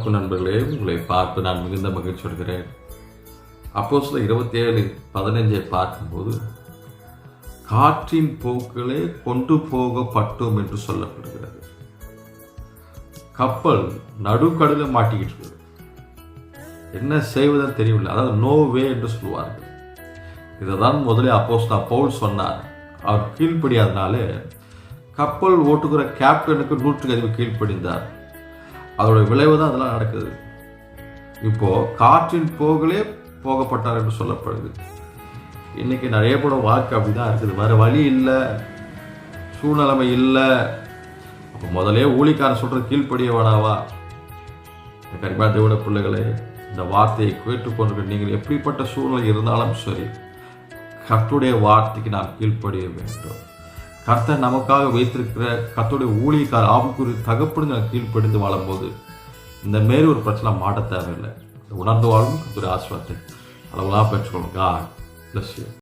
வணக்கம் நண்பர்களே, உங்களை பார்த்து நான் மிகுந்த மகிழ்ச்சி அடைகிறேன். அப்போஸ்தலர் 27:15 பார்க்கும்போது, காற்றின் போக்கிலே கொண்டு போகப்பட்டோம் என்று சொல்லப்படுகிறது. கப்பல் நடுக்கடலில் மாட்டிக்கிட்டு இருக்குது. என்ன செய்வதுன்னு தெரியவில்லை. அதாவது நோ வே என்று சொல்லுவார்கள். இதை தான் முதலில் அப்போஸ்தலர் பவுல் சொன்னார். அவர் கீழ்ப்படியாதனாலே கப்பல் ஓட்டுகிற கேப்டனுக்கு 100க்கு அதிகம் கீழ்ப்படிந்தார். அதோட விளைவு தான் அதெல்லாம் நடக்குது. இப்போ காற்றின் போகலே போகப்பட்டார் என்று சொல்லப்படுது. இன்னைக்கு நிறைய பேரோட வாழ்க்கை அப்படிதான் இருக்குது. வேற வழி இல்லை, சூழ்நிலைமை இல்லை. அப்போ முதலே ஊழிக்காரன் சொல்றது கீழ்ப்படிய வேணாவா? கரிமா தேவட பிள்ளைகளே, இந்த வார்த்தையை கேட்டுக்கொண்டு நீங்கள் எப்படிப்பட்ட சூழ்நிலை இருந்தாலும் சரி, கர்த்தருடைய வார்த்தைக்கு நாம் கீழ்ப்படிய வேண்டும். கர்த்தர் நமக்காக வைத்திருக்கிற கர்த்தருடைய ஊழியக்கார ஆவிக்குரிய தகப்பன்னு கீழ்ப்படிந்து வாழும்போது இந்த மாரி ஒரு பிரச்சனை மாட்ட தேவையில்லை. உணர்ந்து வாழும் கர்த்தருடைய ஆசீர்வாதத்தை அளவெல்லாம் பெற்றுக்கொள்ளும். God bless you.